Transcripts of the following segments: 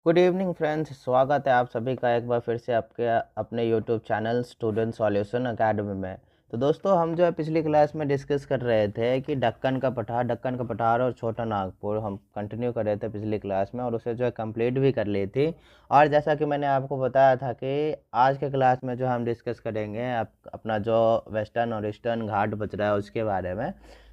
Good evening friends, स्वागत है आप सभी का एक बार फिर से आपके अपने YouTube channel student solution academy में। तो दोस्तों, हम जो है पिछली क्लास में डिस्कस कर रहे थे कि डक्कन का पठार और छोटा नागपुर हम कंटिन्यू कर रहे थे पिछली क्लास में, और उसे जो है कंप्लीट भी कर ली थी। और जैसा कि मैंने आपको बताया था कि आज के क्लास में जो हम डिस्कस करेंगे अपना जो वेस्टर्न और ईस्टर्न घाट बच रहा है उसके बारे में।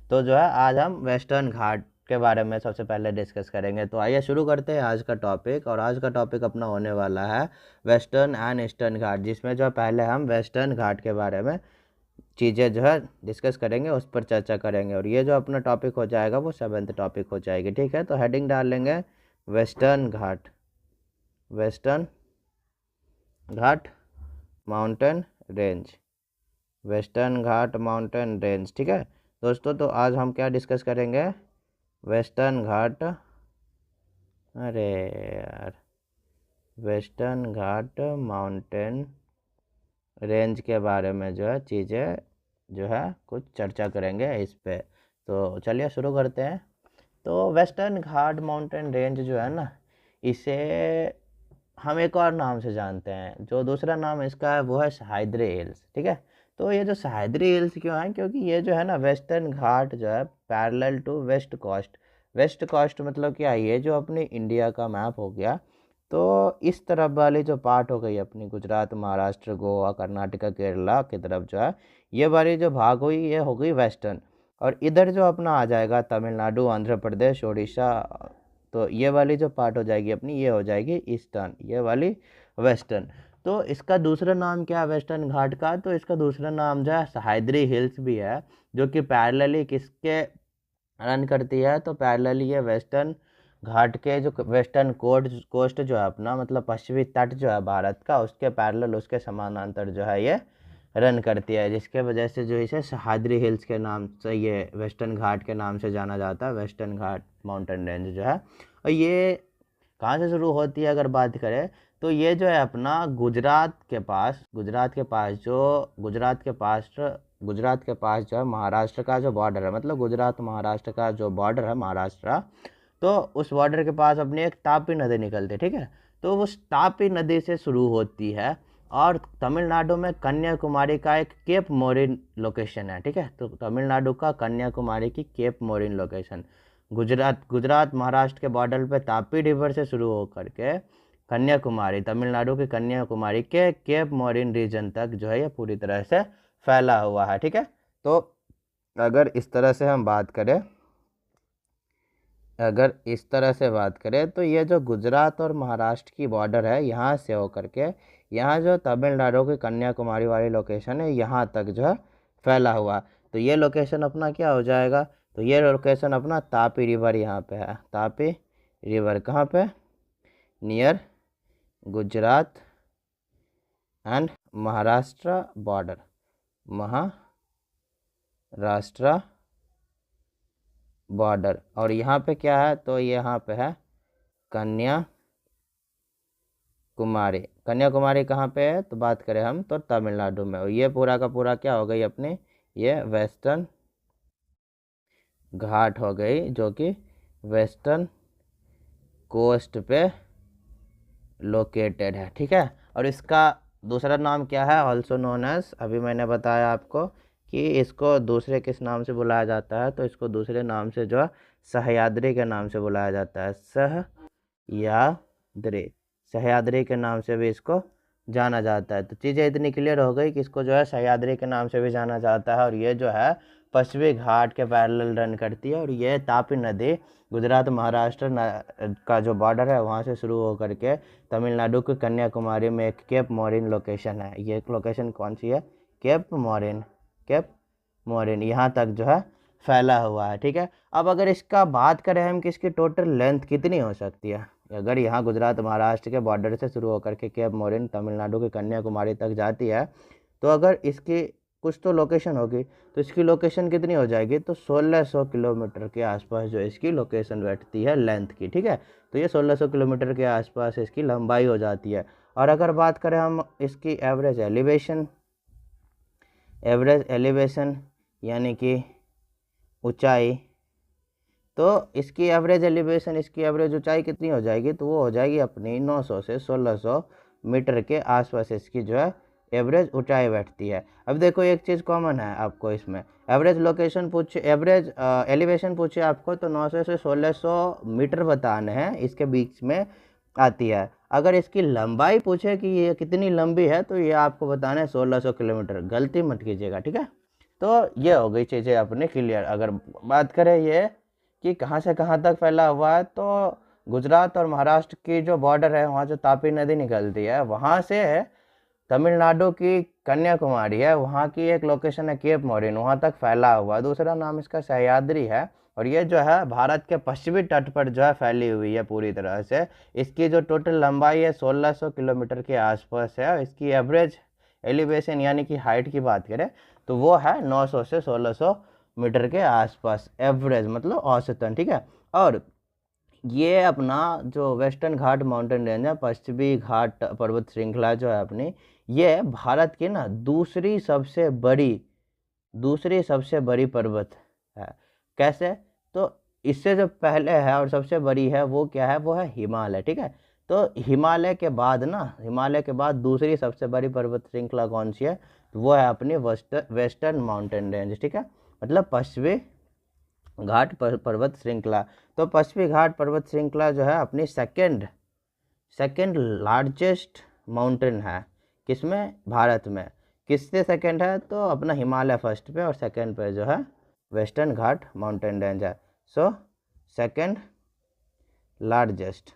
तो जो है आज हम वेस्टर्न घाट के बारे में सबसे पहले डिस्कस करेंगे। तो आइए शुरू करते हैं आज का टॉपिक। और आज का टॉपिक अपना होने वाला है वेस्टर्न एंड ईस्टर्न घाट, जिसमें जो पहले हम वेस्टर्न घाट के बारे में चीज़ें जो है डिस्कस करेंगे, उस पर चर्चा करेंगे। और ये जो अपना टॉपिक हो जाएगा वो 7th टॉपिक हो जाएगी। ठीक है, तो हेडिंग डाल लेंगे वेस्टर्न घाट। Western Ghat mountain range. Western Ghat mountain range. ठीक है दोस्तों, तो आज हम क्या डिस्कस करेंगे? वेस्टर्न घाट, अरे यार, वेस्टर्न घाट माउंटेन रेंज के बारे में जो है चीज़ें जो है कुछ चर्चा करेंगे इस पे। तो चलिए शुरू करते हैं। तो वेस्टर्न घाट माउंटेन रेंज जो है ना, इसे हम एक और नाम से जानते हैं। जो दूसरा नाम इसका है वो है सह्याद्री हिल्स। ठीक है, तो ये जो सह्याद्री हिल्स क्यों है? क्योंकि ये जो है ना वेस्टर्न घाट जो है parallel to west coast. West coast मतलब क्या है? ये जो अपनी इंडिया का मैप हो गया, तो इस तरफ वाली जो पार्ट हो गई अपनी गुजरात, महाराष्ट्र, गोवा, कर्नाटका, केरला की तरफ जो है ये वाली जो भाग हुई ये हो गई वेस्टर्न। और इधर जो अपना आ जाएगा तमिलनाडु, आंध्र प्रदेश, उड़ीसा, तो ये वाली जो पार्ट हो जाएगी अपनी ये हो जाएगी ईस्टर्न, ये वाली वेस्टर्न। तो इसका दूसरा नाम क्या है वेस्टर्न घाट का? तो इसका दूसरा नाम जो है सह्याद्री हिल्स भी है, जो कि पैरेलली किसके रन करती है? तो पैरेलली ये वेस्टर्न घाट के जो वेस्टर्न कोस्ट जो है अपना, मतलब पश्चिमी तट जो है भारत का, उसके पैरेलल, उसके समानांतर जो है ये रन करती है, जिसके वजह से जो इसे सह्याद्री हिल्स के नाम से, ये वेस्टर्न घाट के नाम से जाना जाता है। वेस्टर्न घाट माउंटेन रेंज जो है, और ये कहाँ से शुरू होती है अगर बात करें, तो ये जो है अपना गुजरात के पास जो है महाराष्ट्र का जो बॉर्डर है, मतलब गुजरात महाराष्ट्र का जो बॉर्डर है महाराष्ट्र, तो उस बॉर्डर के पास अपनी एक तापी नदी निकलती है। ठीक है, तो उस तापी नदी से शुरू होती है, और तमिलनाडु में कन्याकुमारी का एक केप मोरिन लोकेशन है। ठीक है, तो तमिलनाडु का कन्याकुमारी की केप मोरिन लोकेशन, गुजरात महाराष्ट्र के बॉर्डर पे तापी रिवर से शुरू होकर के कन्याकुमारी, तमिलनाडु के कन्याकुमारी के केप मोरिन रीजन तक जो है ये पूरी तरह से फैला हुआ है। ठीक है, तो अगर इस तरह से हम बात करें, तो ये जो गुजरात और महाराष्ट्र की बॉर्डर है, यहाँ से होकर के यहाँ जो तमिलनाडु की कन्याकुमारी वाली लोकेशन है यहाँ तक जो है फैला हुआ। तो ये लोकेशन अपना क्या हो जाएगा? तो ये लोकेशन अपना तापी रिवर यहाँ पे है। तापी रिवर कहाँ पे? Near Gujarat and Maharashtra border, Maharashtra border. और यहाँ पे क्या है? तो यहाँ पे है कन्याकुमारी। कन्याकुमारी कहाँ पे है? तो बात करें हम तो तमिलनाडु में। और ये पूरा का पूरा क्या हो गई अपनी? ये वेस्टर्न घाट हो गई, जो कि वेस्टर्न कोस्ट पे लोकेटेड है। ठीक है, और इसका दूसरा नाम क्या है? ऑल्सो नोन एज, अभी मैंने बताया आपको कि इसको दूसरे किस नाम से बुलाया जाता है, तो इसको दूसरे नाम से जो है सह्याद्री के नाम से बुलाया जाता है। सह्याद्री, सह्याद्री के नाम से भी इसको जाना जाता है। तो चीज़ें इतनी क्लियर हो गई कि इसको जो है सह्याद्री के नाम से भी जाना जाता है, और ये जो है पश्चिमी घाट के पैरेलल रन करती है। और ये तापी नदी गुजरात महाराष्ट्र का जो बॉर्डर है वहाँ से शुरू होकर के तमिलनाडु के कन्याकुमारी में एक केप मोरिन लोकेशन है। ये एक लोकेशन कौन सी है? केप मोरिन। केप मोरिन यहाँ तक जो है फैला हुआ है। ठीक है, अब अगर इसका बात करें हम कि इसकी टोटल लेंथ कितनी हो सकती है, अगर यहाँ गुजरात महाराष्ट्र के बॉर्डर से शुरू होकर के केप मोरिन तमिलनाडु के कन्याकुमारी तक जाती है, तो अगर इसकी कुछ तो लोकेशन होगी, तो इसकी लोकेशन कितनी हो जाएगी? तो 1600 किलोमीटर के आसपास जो इसकी लोकेशन बैठती है लेंथ की। ठीक है, तो ये 1600 किलोमीटर के आसपास इसकी लंबाई हो जाती है। और अगर बात करें हम इसकी एवरेज एलिवेशन यानी कि ऊंचाई, तो इसकी एवरेज एलिवेशन, इसकी एवरेज ऊंचाई कितनी हो जाएगी, तो वो हो जाएगी अपनी 900 से 1600 मीटर के आसपास इसकी जो है एवरेज ऊंचाई बैठती है। अब देखो एक चीज़ कॉमन है आपको इसमें, एवरेज लोकेशन पूछे, एवरेज एलिवेशन पूछे आपको तो 900 से 1600 मीटर बताने हैं, इसके बीच में आती है। अगर इसकी लंबाई पूछे कि ये कितनी लंबी है तो ये आपको बताना है 1600 किलोमीटर, गलती मत कीजिएगा, ठीक है। तो ये हो गई चीज़ें अपने क्लियर। अगर बात करें ये कि कहाँ से कहाँ तक फैला हुआ है, तो गुजरात और महाराष्ट्र की जो बॉर्डर है, वहाँ जो तापी नदी निकलती है, वहाँ से तमिलनाडु की कन्याकुमारी है, वहाँ की एक लोकेशन है केप मोरिन, वहाँ तक फैला हुआ है। दूसरा नाम इसका सह्याद्री है, और ये जो है भारत के पश्चिमी तट पर जो है फैली हुई है पूरी तरह से। इसकी जो टोटल लंबाई है 1600 किलोमीटर के आसपास है, और इसकी एवरेज एलिवेशन यानी कि हाइट की बात करें तो वो है 900 से 1600 मीटर के आसपास, एवरेज मतलब औसतन, ठीक है। और ये अपना जो वेस्टर्न घाट माउंटेन रेंज है, पश्चिमी घाट पर्वत श्रृंखला जो है अपनी, ये भारत की ना दूसरी सबसे बड़ी पर्वत है। कैसे, तो इससे जो पहले है और सबसे बड़ी है वो क्या है, वो है हिमालय, ठीक है। तो हिमालय के बाद दूसरी सबसे बड़ी पर्वत श्रृंखला कौन सी है, तो वो है अपनी वेस्टर्न माउंटेन रेंज, ठीक है, मतलब पश्चिमी घाट पर्वत श्रृंखला। तो पश्चिमी घाट पर्वत श्रृंखला जो है अपनी सेकंड लार्जेस्ट माउंटेन है, किसमें, भारत में। किससे सेकंड है, तो अपना हिमालय फर्स्ट पे और सेकंड पे जो है वेस्टर्न घाट माउंटेन रेंज है। So second largest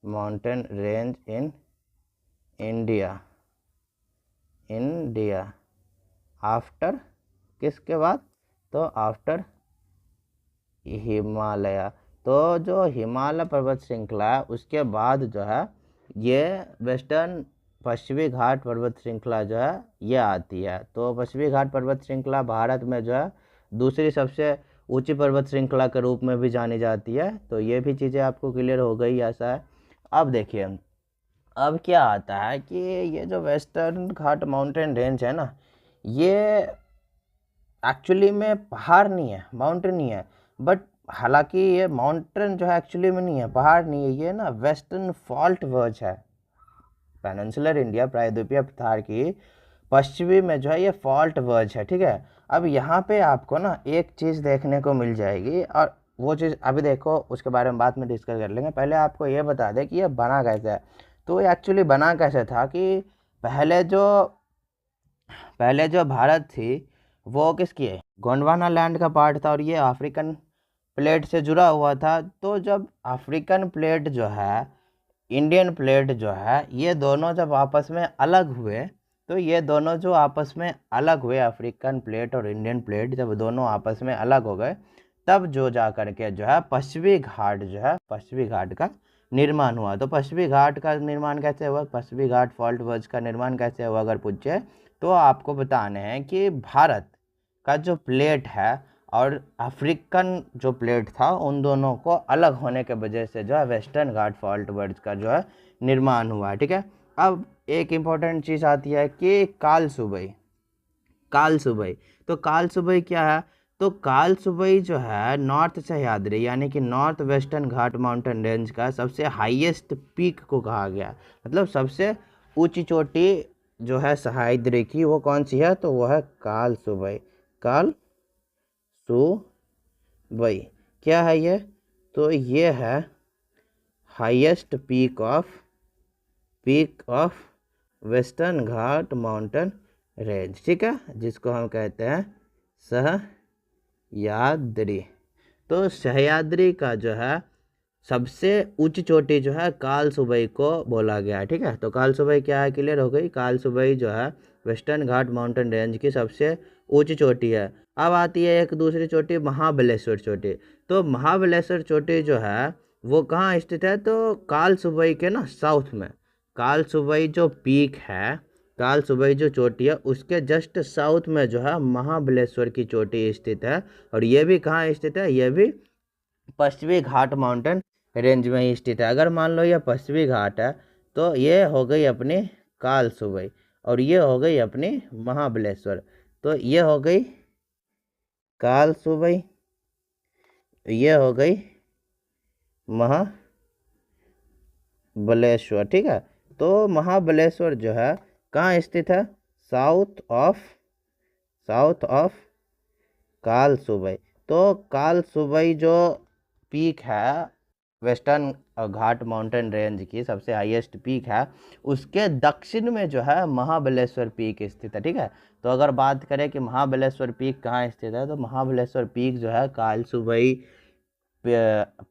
mountain range in India after, किसके बाद, तो आफ्टर हिमालय। तो जो हिमालय पर्वत श्रृंखला है उसके बाद जो है ये वेस्टर्न पश्चिमी घाट पर्वत श्रृंखला जो है ये आती है। तो पश्चिमी घाट पर्वत श्रृंखला भारत में जो है दूसरी सबसे ऊंची पर्वत श्रृंखला के रूप में भी जानी जाती है। तो ये भी चीज़ें आपको क्लियर हो गई, ऐसा है। अब देखिए अब क्या आता है कि ये जो वेस्टर्न घाट माउंटेन रेंज है ना, ये एक्चुअली में पहाड़ नहीं है, माउंटेन ही है। बट हालांकि ये माउंटेन जो है एक्चुअली में नहीं है, पहाड़ नहीं है, ये ना वेस्टर्न फॉल्ट वर्ज है। पेनिनसुलर इंडिया, प्रायद्वीपीय पठार की पश्चिमी में जो है ये फॉल्ट वर्ज है, ठीक है। अब यहाँ पे आपको ना एक चीज़ देखने को मिल जाएगी, और वो चीज़ अभी देखो, उसके बारे में बाद में डिस्कस कर लेंगे। पहले आपको ये बता दें कि ये बना कैसे है। तो ये एक्चुअली बना कैसे था कि पहले जो भारत थी वो किसकी है, गोंडवाना लैंड का पार्ट था, और ये अफ्रीकन प्लेट से जुड़ा हुआ था। तो जब अफ्रीकन प्लेट जो है, इंडियन प्लेट जो है, ये दोनों जब आपस में अलग हुए, तो ये दोनों जो आपस में अलग हुए, अफ्रीकन प्लेट और इंडियन प्लेट जब दोनों आपस में अलग हो गए, तब जो जा करके जो है पश्चिमी घाट का निर्माण हुआ। तो पश्चिमी घाट का निर्माण कैसे हुआ, पश्चिमी घाट फॉल्ट वर्ज का निर्माण कैसे हुआ अगर पूछे, तो आपको बताने हैं कि भारत का जो प्लेट है और अफ्रीकन जो प्लेट था, उन दोनों को अलग होने के वजह से जो है वेस्टर्न घाट फॉल्ट वर्ज का जो है निर्माण हुआ है, ठीक है। अब एक इम्पॉर्टेंट चीज़ आती है कि काल सुबई। तो काल सुबई क्या है, तो काल सुबई जो है नॉर्थ सह्याद्री यानी कि north western Ghat mountain range का सबसे हाईएस्ट पीक को कहा गया, मतलब सबसे ऊंची चोटी जो है सह्याद्री की, वो कौन सी है, तो वो है काल सुबई। क्या है ये, तो ये है highest peak of western Ghat mountain range, ठीक है, जिसको हम कहते हैं सह्याद्री। तो सह्याद्री का जो है सबसे ऊंची चोटी जो है काल सुबई को बोला गया है, ठीक है। तो काल सुबई क्या है, क्लियर हो गई। काल सुबई जो है वेस्टर्न घाट माउंटेन रेंज की सबसे ऊंची चोटी है। अब आती है एक दूसरी चोटी, महाबलेश्वर चोटी। तो महाबलेश्वर चोटी जो है वो कहाँ स्थित है, तो काल सुबई के ना साउथ में। काल सुबई जो पीक है, काल सुबई जो चोटी है, उसके जस्ट साउथ में जो है महाबलेश्वर की चोटी स्थित है। और ये भी कहाँ स्थित है, ये भी पश्चिमी घाट माउंटेन रेंज में ही स्थित है। अगर मान लो ये पश्चिमी घाट है तो ये हो गई अपनी काल सुबई, और ये हो गई अपनी महाबलेश्वर। तो ये हो गई कालसुबई, ये हो गई महाबलेश्वर। ठीक है, तो महाबलेश्वर जो है कहाँ स्थित है? South of Kalsubai. तो कालसुबई जो पीक है वेस्टर्न घाट माउंटेन रेंज की सबसे हाईएस्ट पीक है, उसके दक्षिण में जो है महाबलेश्वर पीक स्थित है। ठीक है, तो अगर बात करें कि महाबलेश्वर पीक कहाँ स्थित है, तो महाबलेश्वर पीक जो है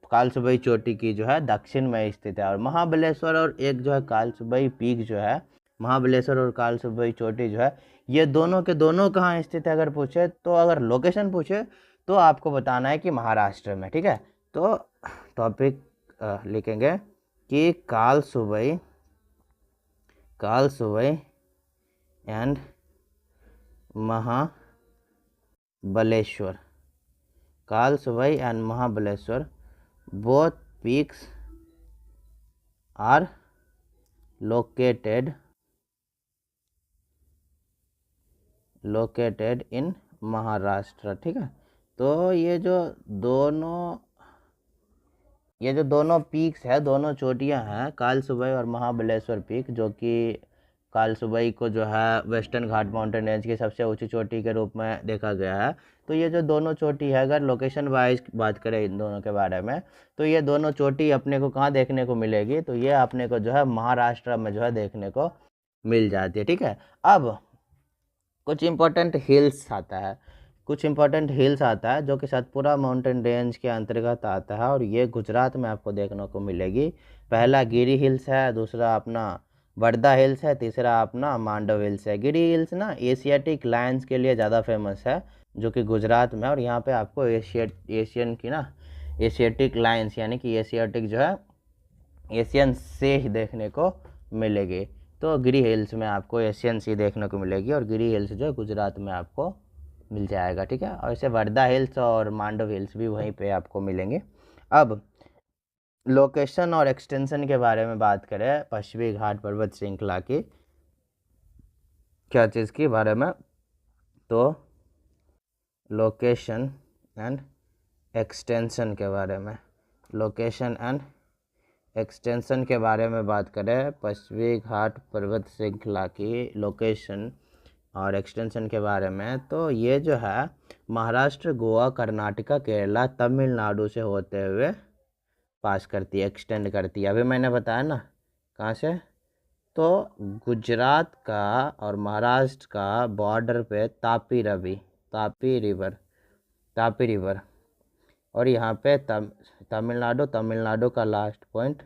कालसुबई चोटी की जो है दक्षिण में स्थित है। और महाबलेश्वर और एक जो है कालसुबई पीक जो है, महाबलेश्वर और कालसुबई चोटी जो है, ये दोनों के दोनों कहाँ स्थित है अगर पूछे, तो अगर लोकेशन पूछे तो आपको बताना है कि महाराष्ट्र में। ठीक है, तो टॉपिक लिखेंगे कि Kalsubai and Mahabaleshwar, Kalsubai and Mahabaleshwar, both peaks are located in Maharashtra. ठीक है, तो ये जो दोनों पीक्स है, दोनों चोटियां हैं, कालसुबई और महाबलेश्वर पीक, जो कि कालसुबई को जो है वेस्टर्न घाट माउंटेन रेंज की सबसे ऊंची चोटी के रूप में देखा गया है। तो ये जो दोनों चोटी है, अगर लोकेशन वाइज बात करें इन दोनों के बारे में, तो ये दोनों चोटी अपने को कहाँ देखने को मिलेगी, तो ये अपने को जो है महाराष्ट्र में जो है देखने को मिल जाती है। ठीक है, अब कुछ इम्पोर्टेंट हिल्स आता है जो कि सतपुरा माउंटेन रेंज के अंतर्गत आता है, और ये गुजरात में आपको देखने को मिलेगी। पहला गिरी हिल्स है, दूसरा अपना वर्धा हिल्स है, तीसरा अपना मांडव हिल्स है। गिरी हिल्स ना एशियाटिक लायंस के लिए ज़्यादा फेमस है, जो कि गुजरात में, और यहाँ पे आपको एशियाटिक लायंस यानी कि एशियाटिक जो है एशियन से ही देखने को मिलेगी। तो गिरी हिल्स में आपको एशियन सी देखने को मिलेगी, और गिरी हिल्स जो गुजरात में आपको मिल जाएगा। ठीक है, और ऐसे वर्धा हिल्स और मांडव हिल्स भी वहीं पे आपको मिलेंगे। अब लोकेशन और एक्सटेंशन के बारे में बात करें पश्चिमी घाट पर्वत श्रृंखला की, क्या चीज़ के बारे में, तो लोकेशन एंड एक्सटेंशन के बारे में, बात करें पश्चिमी घाट पर्वत श्रृंखला की लोकेशन और एक्सटेंशन के बारे में, तो ये जो है महाराष्ट्र, गोवा, कर्नाटका, केरला, तमिलनाडु से होते हुए पास करती है, एक्सटेंड करती है। अभी मैंने बताया ना कहाँ से, तो गुजरात का और महाराष्ट्र का बॉर्डर पे तापी रिवर, और यहाँ पे तमिलनाडु का लास्ट पॉइंट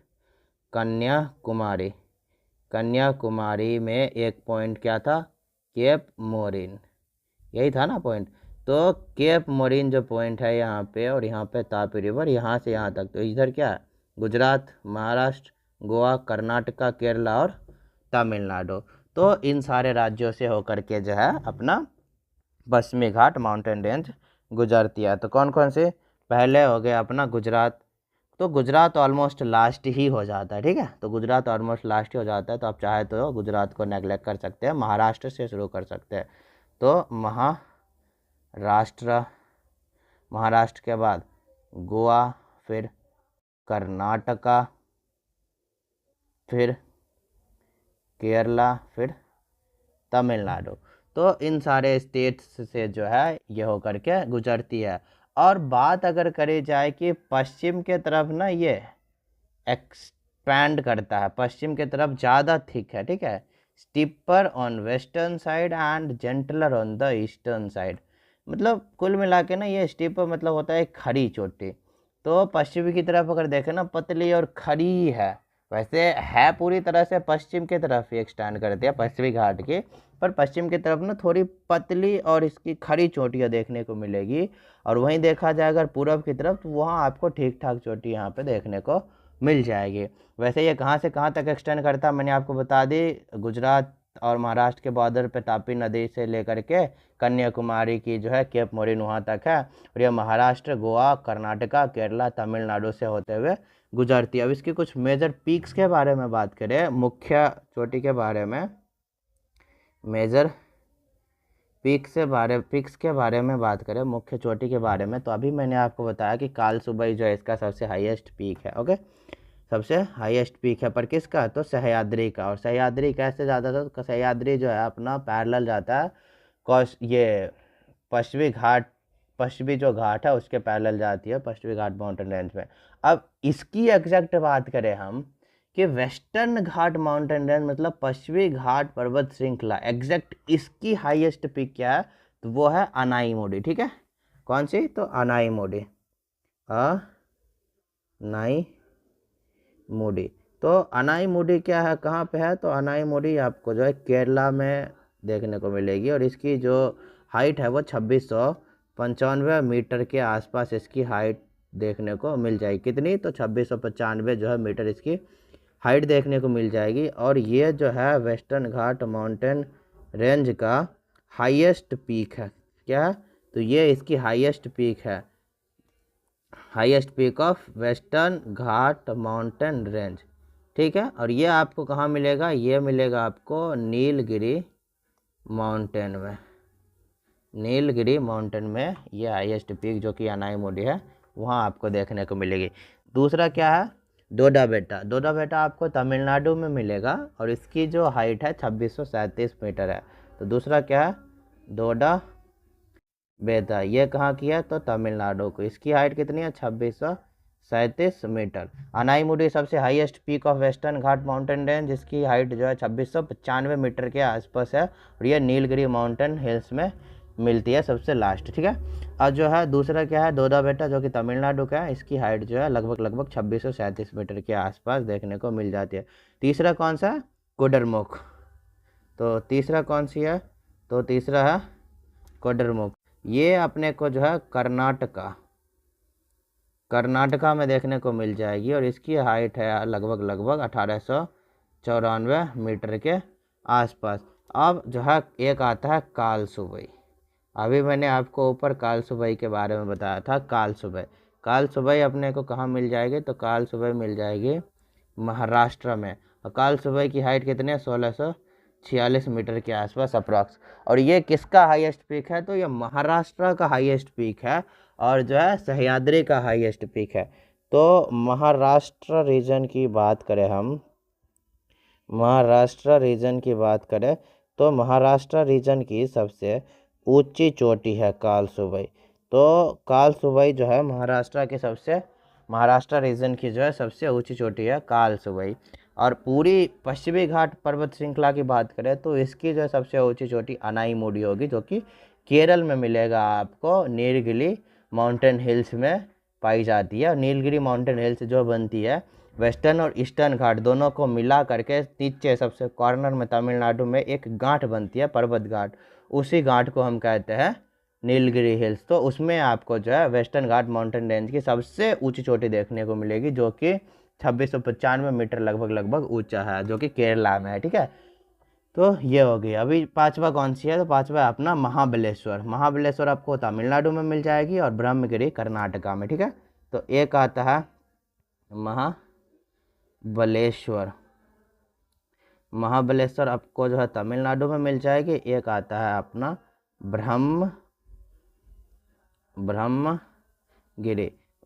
कन्याकुमारी में एक पॉइंट क्या था, केप मोरिन, यही था ना पॉइंट। तो केप मोरिन जो पॉइंट है यहाँ पे, और यहाँ पे तापी रिवर, यहाँ से यहाँ तक, तो इधर क्या है, गुजरात, महाराष्ट्र, गोवा, कर्नाटका, केरला और तमिलनाडु। तो इन सारे राज्यों से होकर के जो है अपना पश्चिमी घाट माउंटेन रेंज गुजरती है। तो कौन कौन से, पहले हो गया अपना गुजरात, तो गुजरात ऑलमोस्ट लास्ट ही हो जाता है। ठीक है, तो गुजरात ऑलमोस्ट लास्ट ही हो जाता है, तो आप चाहे तो गुजरात को नेगलेक्ट कर सकते हैं, महाराष्ट्र से शुरू कर सकते हैं। तो महाराष्ट्र के बाद गोवा, फिर कर्नाटका, फिर केरला, फिर तमिलनाडु। तो इन सारे स्टेट्स से जो है ये होकर के गुजरती है। और बात अगर करी जाए कि पश्चिम के तरफ ना ये एक्सपैंड करता है, पश्चिम के तरफ ज़्यादा थिक है। ठीक है, steeper on western side and gentler on the eastern side, मतलब कुल मिला के ना ये स्टीपर मतलब होता है खड़ी चोटी। तो पश्चिमी की तरफ अगर देखें ना पतली और खड़ी है, वैसे है पूरी तरह से पश्चिम की तरफ ही एक्सटेंड करती है पश्चिमी घाट की, पर पश्चिम की तरफ ना थोड़ी पतली और इसकी खड़ी चोटियाँ देखने को मिलेगी। और वहीं देखा जाए अगर पूरब की तरफ, तो वहाँ आपको ठीक ठाक चोटी यहाँ पे देखने को मिल जाएगी। वैसे ये कहाँ से कहाँ तक एक्सटेंड करता है मैंने आपको बता दी, गुजरात और महाराष्ट्र के बॉर्डर पे तापी नदी से लेकर के कन्याकुमारी की जो है केप मोरिन वहाँ तक है, और यह महाराष्ट्र, गोवा, कर्नाटका, केरला, तमिलनाडु से होते हुए गुजरती है। अब इसकी कुछ मेजर पीक्स के बारे में बात करें, मुख्य चोटी के बारे में, मेजर पिक्स के बारे में बात करें, मुख्य चोटी के बारे में, तो अभी मैंने आपको बताया कि कालसुबई जो है इसका सबसे हाईएस्ट पीक है। ओके, सबसे हाईएस्ट पीक है, पर किसका? तो सह्याद्री का। और सह्याद्री कैसे जाता था? तो सह्याद्री जो है अपना पैरेलल जाता है ये पश्चिमी घाट, पश्चिमी जो घाट है उसके पैरेलल जाती है पश्चिमी घाट माउंटेन रेंज में। अब इसकी एग्जैक्ट बात करें हम कि वेस्टर्न घाट माउंटेन रेंज मतलब पश्चिमी घाट पर्वत श्रृंखला, एग्जैक्ट इसकी हाईएस्ट पीक क्या है? तो वो है अनाईमोडी। ठीक है, कौन सी? तो अनाईमोडी, अनाईमोडी। तो अनाईमोडी क्या है, कहाँ पे है? तो अनाईमोडी आपको जो है केरला में देखने को मिलेगी, और इसकी जो हाइट है वो 2695 मीटर के आसपास इसकी हाइट देखने को मिल जाएगी। कितनी? तो 2695 जो है मीटर इसकी हाइट देखने को मिल जाएगी। और ये जो है वेस्टर्न घाट माउंटेन रेंज का हाईएस्ट पीक है। क्या है? तो ये इसकी हाईएस्ट पीक है, highest peak of western Ghat mountain range. ठीक है, और ये आपको कहाँ मिलेगा? ये मिलेगा आपको नीलगिरी माउंटेन में। नीलगिरी माउंटेन में ये हाईएस्ट पीक जो कि अनाईमोडी है वहाँ आपको देखने को मिलेगी। दूसरा क्या है? डोडा बेटा। डोडा बेटा आपको तमिलनाडु में मिलेगा, और इसकी जो हाइट है 2637 मीटर है। तो दूसरा क्या है? डोडा बेटा। ये कहाँ की है? तो तमिलनाडु को। इसकी हाइट कितनी है? 2637 मीटर। अनाईमुडी सबसे highest peak of western Ghat mountain range, जिसकी हाइट जो है 2695 मीटर के आसपास है, और ये नीलगिरी माउंटेन हिल्स में मिलती है सबसे लास्ट। ठीक है, और जो है दूसरा क्या है? डोडा बेटा, जो कि तमिलनाडु का है, इसकी हाइट जो है लगभग 2637 मीटर के आसपास देखने को मिल जाती है। तीसरा कौन सा है? कोडरमुख। तो तीसरा कौन सी है? तो तीसरा है कोडरमुख। ये अपने को जो है कर्नाटका में देखने को मिल जाएगी, और इसकी हाइट है लगभग 1894 मीटर के आसपास। अब जो है एक आता है कालसुबई। अभी मैंने आपको ऊपर कालसुबई के बारे में बताया था। कालसुबई अपने को कहाँ मिल जाएगी? तो कालसुबई मिल जाएगी महाराष्ट्र में, और कालसुबई की हाइट कितनी है? 1646 मीटर के आसपास अप्रॉक्स। और ये किसका हाईएस्ट पीक है? तो ये महाराष्ट्र का हाईएस्ट पीक है, और जो है सह्याद्री का हाईएस्ट पीक है। तो महाराष्ट्र रीजन की बात करें हम, महाराष्ट्र रीजन की बात करें तो महाराष्ट्र रीजन की सबसे ऊंची चोटी है कालसुबई। तो कालसुबई जो है महाराष्ट्र रीजन की जो है सबसे ऊंची चोटी है कालसुबई। और पूरी पश्चिमी घाट पर्वत श्रृंखला की बात करें तो इसकी जो है सबसे ऊंची चोटी अनाईमुडी होगी, जो कि केरल में मिलेगा आपको, नीलगिरी माउंटेन हिल्स में पाई जाती है। और नीलगिरी माउंटेन हिल्स जो बनती है वेस्टर्न और ईस्टर्न घाट दोनों को मिला करके नीचे सबसे कॉर्नर में तमिलनाडु में एक गांठ बनती है, पर्वत घाट, उसी घाट को हम कहते हैं नीलगिरी हिल्स। तो उसमें आपको जो है वेस्टर्न घाट माउंटेन रेंज की सबसे ऊंची चोटी देखने को मिलेगी, जो कि 2695 मीटर लगभग ऊंचा है, जो कि केरला में है। ठीक है, तो ये हो गई। अभी पांचवा कौन सी है? तो पांचवा है अपना महाबलेश्वर। महाबलेश्वर आपको तमिलनाडु में मिल जाएगी, और ब्रह्मगिरी कर्नाटका में। ठीक है, तो एक आता है महाबलेश्वर। महाबलेश्वर आपको जो है तमिलनाडु में मिल जाएगी। एक आता है अपना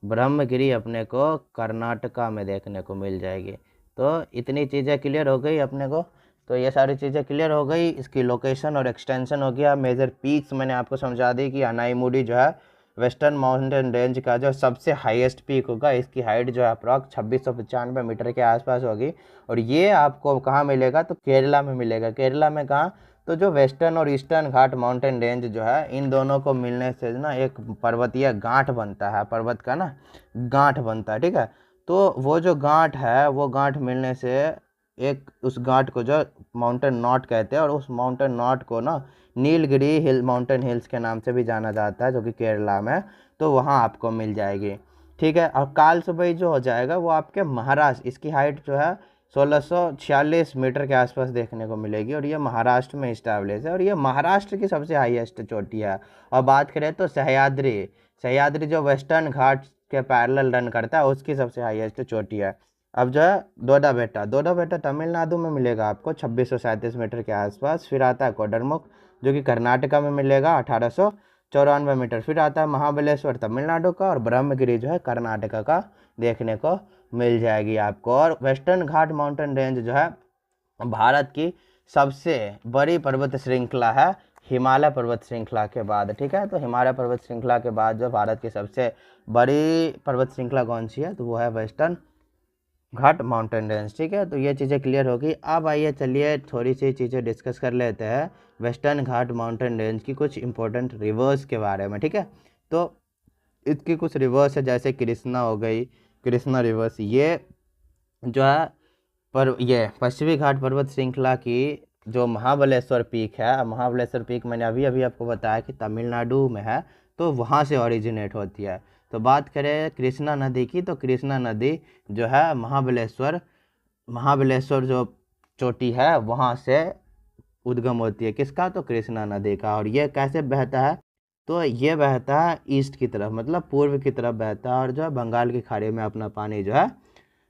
ब्रह्मगिरी अपने को कर्नाटका में देखने को मिल जाएगी। तो इतनी चीज़ें क्लियर हो गई अपने को। तो ये सारी चीज़ें क्लियर हो गई, इसकी लोकेशन और एक्सटेंशन हो गया। मेजर पीक्स मैंने आपको समझा दी कि अनाईमुडी जो है वेस्टर्न माउंटेन रेंज का जो सबसे हाईएस्ट पीक होगा, इसकी हाइट जो है अप्रॉक्स 2695 मीटर के आसपास होगी। और ये आपको कहाँ मिलेगा? तो केरला में मिलेगा। केरला में कहाँ? तो जो वेस्टर्न और ईस्टर्न घाट माउंटेन रेंज जो है, इन दोनों को मिलने से ना एक पर्वतीय गांठ बनता है, पर्वत का ना गांठ बनता है। ठीक है, तो वो जो गांठ है, वो गांठ मिलने से एक उस घाट को जो माउंटेन नॉट कहते हैं, और उस माउंटेन नॉट को ना नीलगिरी हिल माउंटेन हिल्स के नाम से भी जाना जाता है, जो कि केरला में। तो वहाँ आपको मिल जाएगी। ठीक है, और कालसुबई जो हो जाएगा वो आपके महाराष्ट्र, इसकी हाइट जो है 1646 मीटर के आसपास देखने को मिलेगी, और ये महाराष्ट्र में इस्टेब्लिश है, और ये महाराष्ट्र की सबसे हाईएस्ट चोटी है। और बात करें तो सह्याद्री जो वेस्टर्न घाट के पैरेलल रन करता है, उसकी सबसे हाईएस्ट चोटी है। अब जो है दोडा बेटा तमिलनाडु में मिलेगा आपको 2637 मीटर के आसपास। फिर आता है कोडरमुख जो कि कर्नाटका में मिलेगा 1894 मीटर। फिर आता है महाबलेश्वर तमिलनाडु का, और ब्रह्मगिरी जो है कर्नाटका का देखने को मिल जाएगी आपको। और वेस्टर्न घाट माउंटेन रेंज जो है भारत की सबसे बड़ी पर्वत श्रृंखला है हिमालय पर्वत श्रृंखला के बाद, ठीक है। तो हिमालय पर्वत श्रृंखला के बाद जो भारत की सबसे बड़ी पर्वत श्रृंखला कौन सी है, तो वो है वेस्टर्न घाट माउंटेन रेंज, ठीक है। तो ये चीज़ें क्लियर होगी। अब आइए चलिए थोड़ी सी चीज़ें डिस्कस कर लेते हैं वेस्टर्न घाट माउंटेन रेंज की कुछ इंपॉर्टेंट रिवर्स के बारे में, ठीक है। तो इसकी कुछ रिवर्स है, जैसे कृष्णा हो गई, कृष्णा रिवर्स, ये जो है पर ये पश्चिमी घाट पर्वत श्रृंखला की जो महाबलेश्वर पीक है, महाबलेश्वर पीक मैंने अभी अभी आपको बताया कि तमिलनाडु में है, तो वहाँ से ओरिजिनेट होती है। तो बात करें कृष्णा नदी की, तो कृष्णा नदी जो है महाबलेश्वर जो चोटी है वहाँ से उद्गम होती है। किसका, तो कृष्णा नदी का। और ये कैसे बहता है, तो ये बहता है ईस्ट की तरफ, मतलब पूर्व की तरफ बहता है, और जो है बंगाल की खाड़ी में अपना पानी जो है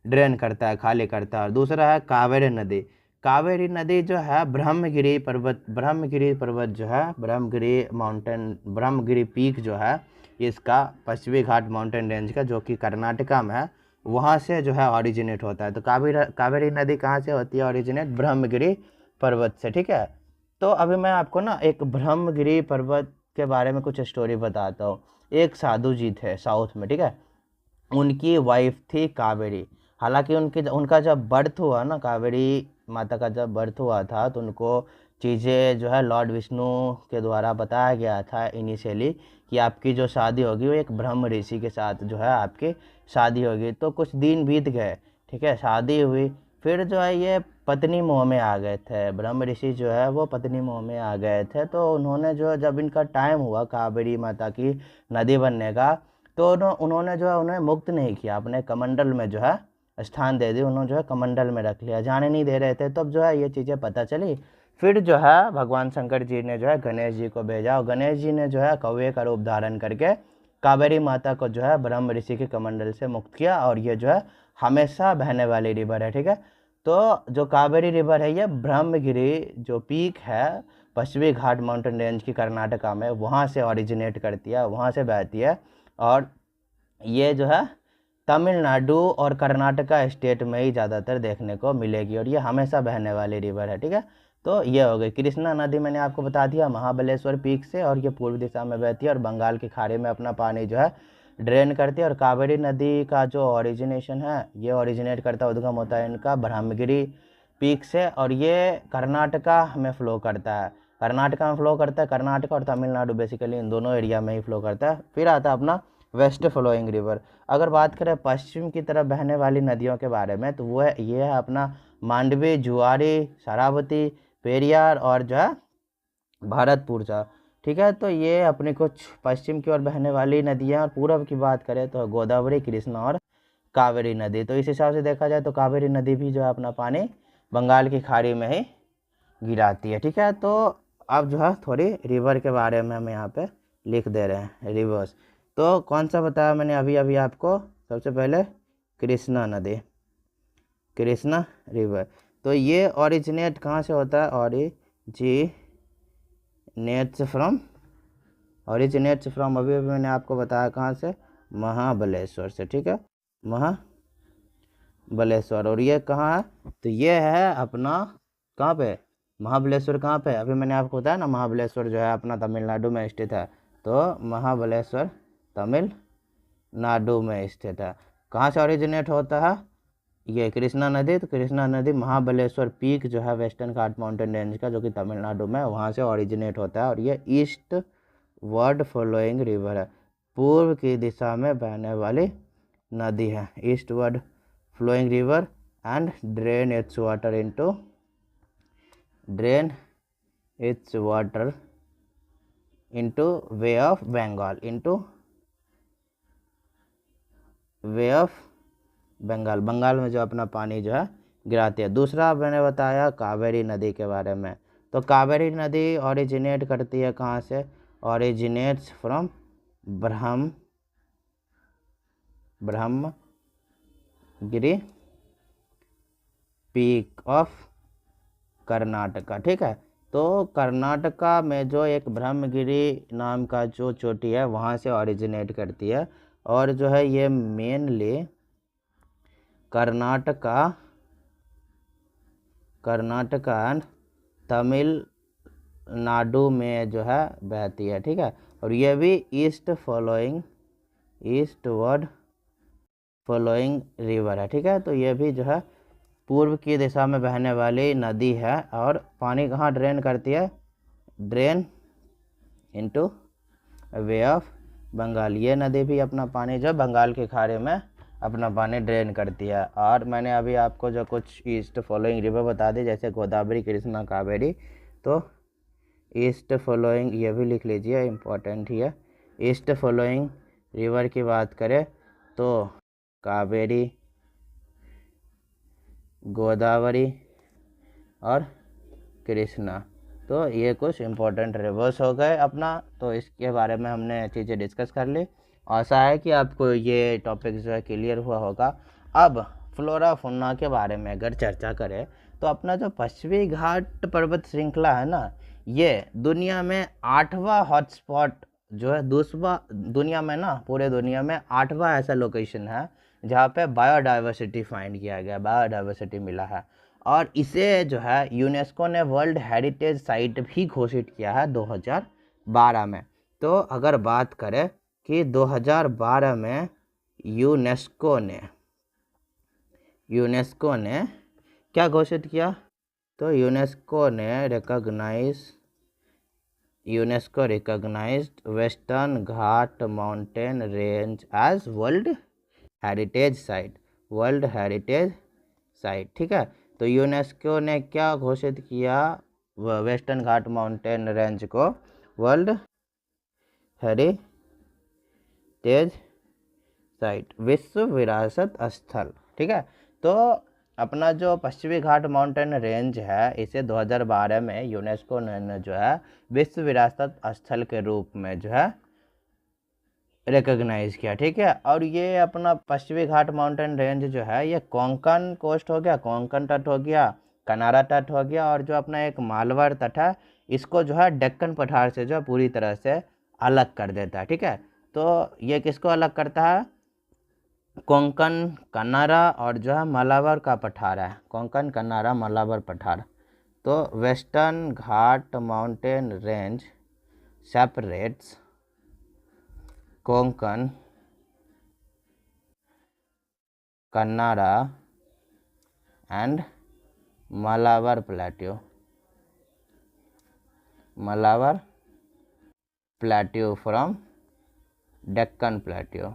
ड्रेन करता है, खाली करता है। और दूसरा है कावेरी नदी। कावेरी नदी जो है ब्रह्मगिरी पर्वत जो है, ब्रह्मगिरी पीक जो है इसका पश्चिमी घाट माउंटेन रेंज का, जो कि कर्नाटका में है, वहाँ से जो है ओरिजिनेट होता है। तो कावेरी नदी कहाँ से होती है ओरिजिनेट, ब्रह्मगिरी पर्वत से, ठीक है। तो अभी मैं आपको ना एक ब्रह्मगिरी पर्वत के बारे में कुछ स्टोरी बताता हूँ। एक साधु जी थे साउथ में, ठीक है। उनकी वाइफ थी कावेरी। हालांकि उनका जब बर्थ हुआ ना, कावेरी माता का जब बर्थ हुआ था, तो उनको चीज़ें जो है लॉर्ड विष्णु के द्वारा बताया गया था इनिशियली कि आपकी जो शादी होगी वो एक ब्रह्म ऋषि के साथ जो है आपकी शादी होगी। तो कुछ दिन बीत गए, ठीक है, शादी हुई। फिर जो है ये पत्नी मोह में आ गए थे, ब्रह्म ऋषि जो है वो पत्नी मोह में आ गए थे। तो उन्होंने जो जब इनका टाइम हुआ कावेरी माता की नदी बनने का, तो उन्होंने जो है उन्हें मुक्त नहीं किया, अपने कमंडल में जो है स्थान दे दी, उन्होंने जो है कमंडल में रख लिया, जाने नहीं दे रहे थे। तब जो है ये चीज़ें पता चली। फिर जो है भगवान शंकर जी ने जो है गणेश जी को भेजा, और गणेश जी ने जो है कौवे का रूप धारण करके कावेरी माता को जो है ब्रह्म ऋषि के कमंडल से मुक्त किया। और ये जो है हमेशा बहने वाली रिवर है, ठीक है। तो जो कावेरी रिवर है ये ब्रह्मगिरी जो पीक है पश्चिमी घाट माउंटेन रेंज की कर्नाटका में, वहाँ से ओरिजिनेट करती है, वहाँ से बहती है। और ये जो है तमिलनाडु और कर्नाटका स्टेट में ही ज़्यादातर देखने को मिलेगी, और ये हमेशा बहने वाली रिवर है, ठीक है। तो ये हो गई कृष्णा नदी, मैंने आपको बता दिया महाबलेश्वर पीक से, और ये पूर्व दिशा में बहती है और बंगाल की खाड़ी में अपना पानी जो है ड्रेन करती है। और कावेरी नदी का जो ओरिजिनेशन है, ये ओरिजिनेट करता उद्गम होता है इनका ब्रह्मगिरी पीक से, और ये कर्नाटका में फ़्लो करता है। कर्नाटक और तमिलनाडु बेसिकली इन दोनों एरिया में ही फ्लो करता है। फिर आता है अपना वेस्ट फ्लोइंग रिवर। अगर बात करें पश्चिम की तरफ बहने वाली नदियों के बारे में, तो वो है ये है अपना मांडवी, जुआरी, शरावती, पेरियार और जो है भारतपुर, ठीक है। तो ये अपनी कुछ पश्चिम की ओर बहने वाली नदियाँ। और पूर्व की बात करें तो गोदावरी, कृष्णा और कावेरी नदी। तो इस हिसाब से देखा जाए तो कावेरी नदी भी जो है अपना पानी बंगाल की खाड़ी में ही गिराती है, ठीक है। तो अब जो है थोड़ी रिवर के बारे में हम यहाँ पे लिख दे रहे हैं रिवर्स। तो कौन सा बताया मैंने अभी अभी आपको, सबसे पहले कृष्णा नदी, कृष्णा रिवर। तो ये ओरिजिनेट कहाँ से होता है, ओरिजिनेट्स फ्रॉम अभी अभी मैंने आपको बताया कहाँ से, महाबलेश्वर से, ठीक है, महाबलेश्वर। और ये कहाँ है, तो ये है अपना कहाँ पे, महाबलेश्वर कहाँ पे, अभी मैंने आपको बताया ना महाबलेश्वर जो है अपना तमिलनाडु में स्थित है। तो महाबलेश्वर तमिलनाडु में स्थित है। कहाँ से ओरिजिनेट होता है, ये कृष्णा नदी। तो कृष्णा नदी महाबलेश्वर पीक जो है वेस्टर्न घाट माउंटेन रेंज का, जो कि तमिलनाडु में, वहाँ से ओरिजिनेट होता है। और ये ईस्ट वर्ड फ्लोइंग रिवर है, पूर्व की दिशा में बहने वाली नदी है, eastward flowing river, and drain its water into bay of Bengal, Bengal में जो अपना पानी जो है गिराती है। दूसरा मैंने बताया कावेरी नदी के बारे में। तो कावेरी नदी ओरिजिनेट करती है कहाँ से, originates from Brahmagiri peak of Karnataka, ठीक है। तो कर्नाटका में जो एक ब्रह्मगिरी नाम का जो चोटी है वहाँ से ओरिजिनेट करती है, और जो है ये मेनली कर्नाटका एंड तमिलनाडु में जो है बहती है, ठीक है। और ये भी ईस्टवर्ड फ्लोइंग रिवर है, ठीक है। तो ये भी जो है पूर्व की दिशा में बहने वाली नदी है, और पानी कहाँ ड्रेन करती है, drain into bay of Bengal. ये नदी भी अपना पानी जो बंगाल की खाड़ी में अपना पानी ड्रेन करती है। और मैंने अभी आपको जो कुछ ईस्ट फॉलोइंग रिवर बता दी, जैसे गोदावरी, कृष्णा, कावेरी, तो ईस्ट फॉलोइंग ये भी लिख लीजिए, इम्पोर्टेंट ही है। ईस्ट फॉलोइंग रिवर की बात करें तो कावेरी, गोदावरी और कृष्णा, तो ये कुछ इम्पोर्टेंट रिवर्स हो गए अपना। तो इसके बारे में हमने चीज़ें डिस्कस कर ली। आशा है कि आपको ये टॉपिक जो है क्लियर हुआ होगा। अब फ्लोरा फौना के बारे में अगर चर्चा करें तो अपना जो पश्चिमी घाट पर्वत श्रृंखला है ना, ये दुनिया में 8वां हॉटस्पॉट जो है, दूसरा दुनिया में ना, पूरे दुनिया में 8वां ऐसा लोकेशन है जहाँ पे बायोडाइवर्सिटी फाइंड किया गया, बायोडाइवर्सिटी मिला है। और इसे जो है यूनेस्को ने वर्ल्ड हेरिटेज साइट भी घोषित किया है 2012 में। तो अगर बात करें कि 2012 में यूनेस्को ने क्या घोषित किया, तो UNESCO recognised western Ghat mountain range as world heritage site, ठीक है। तो यूनेस्को ने क्या घोषित किया, वेस्टर्न घाट माउंटेन रेंज को वर्ल्ड हेरिटेज साइट, विश्व विरासत स्थल, ठीक है। तो अपना जो पश्चिमी घाट माउंटेन रेंज है, इसे 2012 में यूनेस्को ने जो है विश्व विरासत स्थल के रूप में जो है रिकॉग्नाइज किया, ठीक है। और ये अपना पश्चिमी घाट माउंटेन रेंज जो है, ये कोंकण कोस्ट हो गया, कोंकण तट हो गया, कनारा तट हो गया, और जो अपना एक मालवाड़ तट है, इसको जो है डेक्कन पठार से जो है पूरी तरह से अलग कर देता है, ठीक है। तो ये किसको अलग करता है, कोंकण, कनारा और जो है मालाबार का पठार है, कोंकण, कनारा, मालाबार पठार। तो western Ghat mountain range separates Konkan, Kannada and Malabar plateau from Deccan plateau.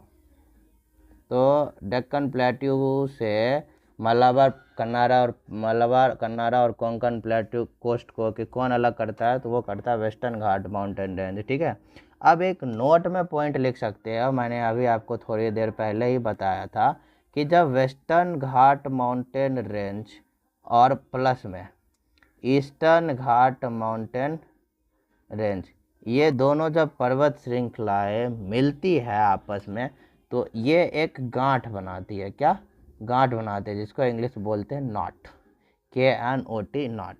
तो डेक्कन प्लेट्यू से मालाबार कन्नाडा और कोंकण प्लेट्यू कोस्ट को कि कौन अलग करता है, तो वो करता है वेस्टर्न घाट माउंटेन रेंज, ठीक है। अब एक नोट में पॉइंट लिख सकते हैं, मैंने अभी आपको थोड़ी देर पहले ही बताया था कि जब वेस्टर्न घाट माउंटेन रेंज और प्लस में ईस्टर्न घाट माउंटेन रेंज, ये दोनों जब पर्वत श्रृंखलाएं मिलती है आपस में, तो ये एक गांठ बनाती है। क्या गांठ बनाती है, जिसको इंग्लिश बोलते हैं नॉट, KNOT नॉट।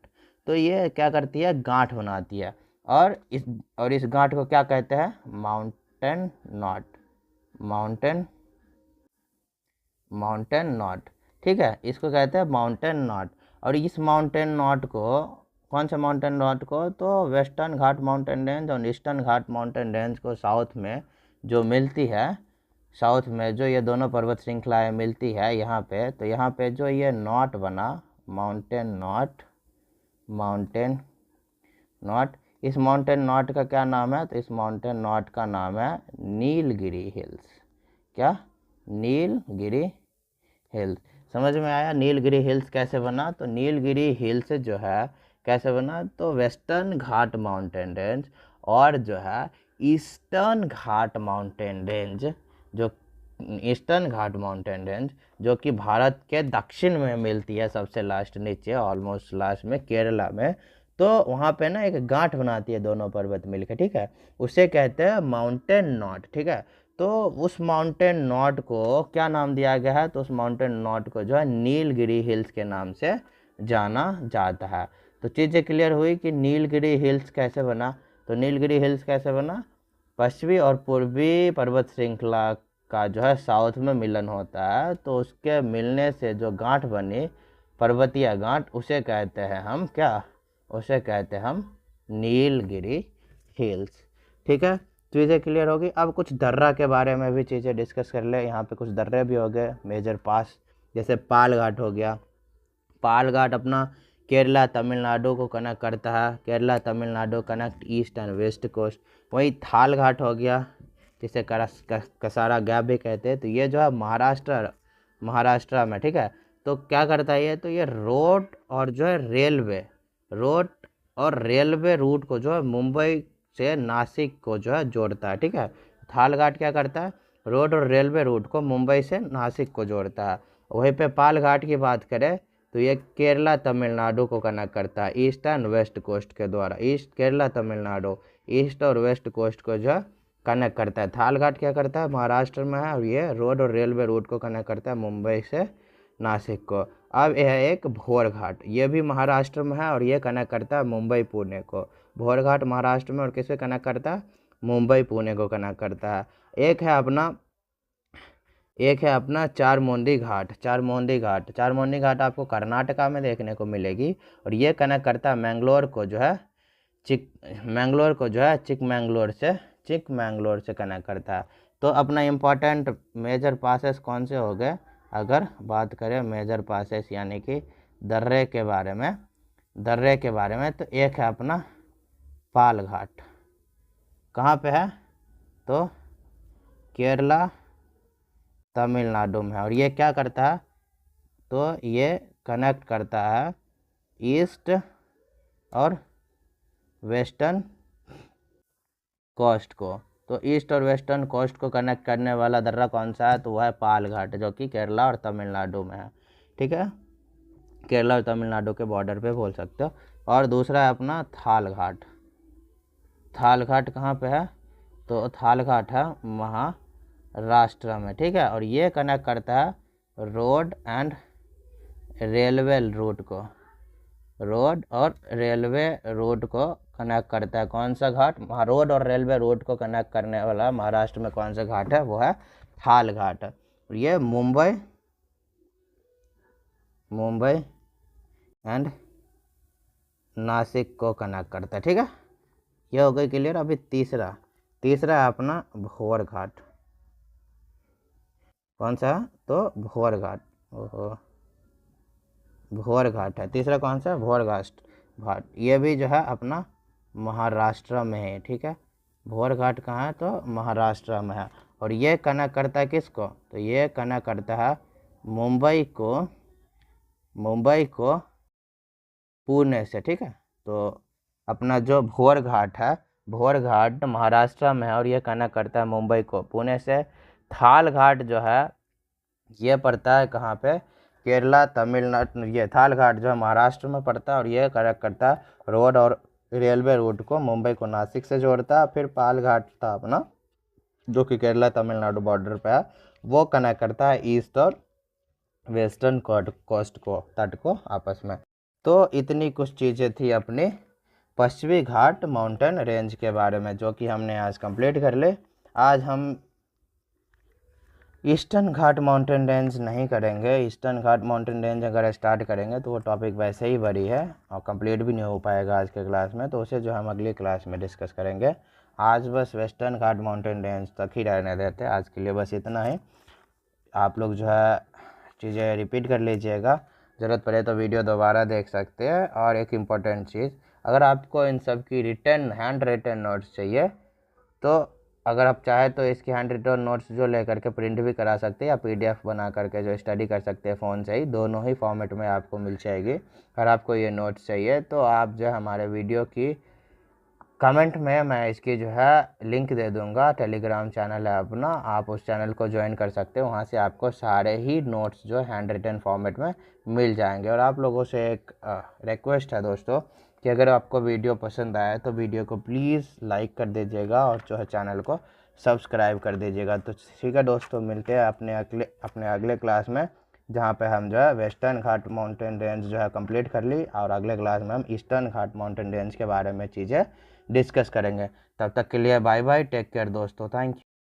तो ये क्या करती है, गांठ बनाती है, और इस गांठ को क्या कहते हैं, माउंटेन नॉट, ठीक है। इसको कहते हैं माउंटेन नॉट। और इस माउंटेन नॉट को, कौन से माउंटेन नॉट को, तो वेस्टर्न घाट माउंटेन रेंज और ईस्टर्न घाट माउंटेन रेंज को साउथ में जो मिलती है, साउथ में जो ये दोनों पर्वत श्रृंखलाएं मिलती है यहाँ पे, तो यहाँ पे जो ये नॉट बना, माउंटेन नॉट, इस माउंटेन नॉट का क्या नाम है, तो इस माउंटेन नॉट का नाम है नीलगिरी हिल्स। क्या, नीलगिरी हिल्स। समझ में आया नीलगिरी हिल्स कैसे बना, तो नीलगिरी हिल्स जो है कैसे बना, तो वेस्टर्न घाट माउंटेन रेंज और जो है ईस्टर्न घाट माउंटेन रेंज, जो ईस्टर्न घाट माउंटेन रेंज जो कि भारत के दक्षिण में मिलती है, सबसे लास्ट नीचे, ऑलमोस्ट लास्ट में, केरला में। तो वहाँ पे ना एक गांठ बनाती है दोनों पर्वत मिलकर, ठीक है, उसे कहते हैं माउंटेन नॉट, ठीक है। तो उस माउंटेन नॉट को क्या नाम दिया गया है, तो उस माउंटेन नॉट को जो है नीलगिरी हिल्स के नाम से जाना जाता है। तो चीज़ें क्लियर हुई कि नीलगिरी हिल्स कैसे बना। तो नीलगिरी हिल्स कैसे बना, पश्चिमी और पूर्वी पर्वत श्रृंखला का जो है साउथ में मिलन होता है, तो उसके मिलने से जो गांठ बनी, पर्वतीय गांठ, उसे कहते हैं हम क्या, उसे कहते हैं हम नीलगिरी हिल्स। ठीक है, चीज़ें क्लियर होगी। अब कुछ दर्रा के बारे में भी चीज़ें डिस्कस कर ले। यहाँ पे कुछ दर्रे भी हो गए मेजर पास, जैसे पाल घाट हो गया। पाल घाट अपना केरला तमिलनाडु को कनेक्ट करता है, Kerala Tamil Nadu connect east and west coast. वही थाल घाट हो गया, जिसे कसारा गैप भी कहते हैं। तो ये जो है महाराष्ट्र में, ठीक है। तो क्या करता है ये, तो ये रोड और जो है रेलवे रूट को जो है मुंबई से नासिक को जो है जोड़ता है, ठीक है। थाल घाट क्या करता है, रोड और रेलवे रूट को मुंबई से नासिक को जोड़ता है। वहीं पे पाल घाट की बात करें तो ये केरला तमिलनाडु को कनेक्ट करता है ईस्ट एंड वेस्ट कोस्ट के द्वारा। केरला तमिलनाडु ईस्ट और वेस्ट कोस्ट को जो है कनेक्ट करता है। थाल घाट क्या करता है, महाराष्ट्र में है, और ये रोड और रेलवे रूट को कनेक्ट करता है मुंबई से नासिक को। अब यह है एक भोर घाट, ये भी महाराष्ट्र में है और ये कनेक्ट करता है मुंबई पुणे को। भोर घाट महाराष्ट्र में और किसे कनेक्ट करता है, मुंबई पुणे को कनेक्ट करता है। एक है अपना चारमोंदी घाट आपको कर्नाटका में देखने को मिलेगी, और ये कनेक्ट करता है मैंगलोर को जो है चिकमंगलोर से कनेक्ट करता है। तो अपना इम्पोर्टेंट मेजर पासेस कौन से हो गए, अगर बात करें मेजर पासेस यानी कि दर्रे के बारे में, तो एक है अपना पाल घाट, कहाँ पे है, तो केरला तमिलनाडु में है। और ये क्या करता है, तो ये कनेक्ट करता है ईस्ट और वेस्टर्न कोस्ट को। तो ईस्ट और वेस्टर्न कोस्ट को कनेक्ट करने वाला दर्रा कौन सा है, तो वह है पाल घाट, जो कि केरला और तमिलनाडु में है, ठीक है। केरला और तमिलनाडु के बॉर्डर पे बोल सकते हो। और दूसरा है अपना थाल घाट कहाँ पे है, तो थाल घाट है महाराष्ट्र में, ठीक है। और ये कनेक्ट करता है रोड और रेलवे रूट को कनेक्ट करता है। कौन सा घाट, रोड और रेलवे रूट को कनेक्ट करने वाला महाराष्ट्र में कौन सा घाट है, वो है थाल घाट। ये मुंबई एंड नासिक को कनेक्ट करता है, ठीक है। ये हो गई क्लियर। अभी तीसरा है अपना भोर घाट, कौन सा, तो भोर घाट है तीसरा, कौन सा, भोर घाट। ये भी जो है अपना महाराष्ट्र में है, ठीक है। भोर घाट कहाँ है, तो महाराष्ट्र में है। और ये कनेक्ट करता है किसको, तो ये कनेक्ट करता है मुंबई को पुणे से, ठीक है। तो अपना जो भोर घाट महाराष्ट्र में है और ये कनेक्ट करता है मुंबई को पुणे से। थाल घाट जो है ये पड़ता है कहाँ पे, केरला तमिलनाडु। ये थाल घाट जो है महाराष्ट्र में पड़ता है और ये कनेक्ट करता है रोड और रेलवे रूट को मुंबई को नासिक से जोड़ता है। फिर पाल घाट था अपना, जो कि केरला तमिलनाडु बॉर्डर पे है, वो कनेक्ट करता है ईस्ट और वेस्टर्न कोस्ट को, तट को आपस में। तो इतनी कुछ चीज़ें थी अपनी पश्चिमी घाट माउंटेन रेंज के बारे में, जो कि हमने आज कंप्लीट कर ले। आज हम ईस्टर्न घाट माउंटेन रेंज नहीं करेंगे। ईस्टर्न घाट माउंटेन रेंज अगर स्टार्ट करेंगे तो वो टॉपिक वैसे ही बड़ी है और कंप्लीट भी नहीं हो पाएगा आज के क्लास में, तो उसे जो हम अगली क्लास में डिस्कस करेंगे। आज बस वेस्टर्न घाट माउंटेन रेंज तक ही रहने देते हैं। आज के लिए बस इतना ही। आप लोग जो है चीज़ें रिपीट कर लीजिएगा, ज़रूरत पड़े तो वीडियो दोबारा देख सकते हैं। और एक इम्पॉर्टेंट चीज़, अगर आपको इन सब की हैंड रिटन नोट्स चाहिए, तो अगर आप चाहें तो इसकी हैंड रिटन नोट्स जो लेकर के प्रिंट भी करा सकते हैं या पीडीएफ बना करके जो स्टडी कर सकते हैं फ़ोन से ही, दोनों ही फॉर्मेट में आपको मिल जाएगी। अगर आपको ये नोट्स चाहिए तो आप जो हमारे वीडियो की कमेंट में मैं इसकी जो है लिंक दे दूंगा। टेलीग्राम चैनल है अपना, आप उस चैनल को ज्वाइन कर सकते हो। वहाँ से आपको सारे ही नोट्स जो हैंड रिटन फॉर्मेट में मिल जाएंगे। और आप लोगों से एक रिक्वेस्ट है दोस्तों कि अगर आपको वीडियो पसंद आए तो वीडियो को प्लीज़ लाइक कर दीजिएगा और जो है चैनल को सब्सक्राइब कर दीजिएगा। तो ठीक है दोस्तों, मिलते हैं अपने अगले क्लास में, जहाँ पे हम जो है वेस्टर्न घाट माउंटेन रेंज जो है कंप्लीट कर ली, और अगले क्लास में हम ईस्टर्न घाट माउंटेन रेंज के बारे में चीज़ें डिस्कस करेंगे। तब तक के लिए बाय बाय, टेक केयर दोस्तों, थैंक यू।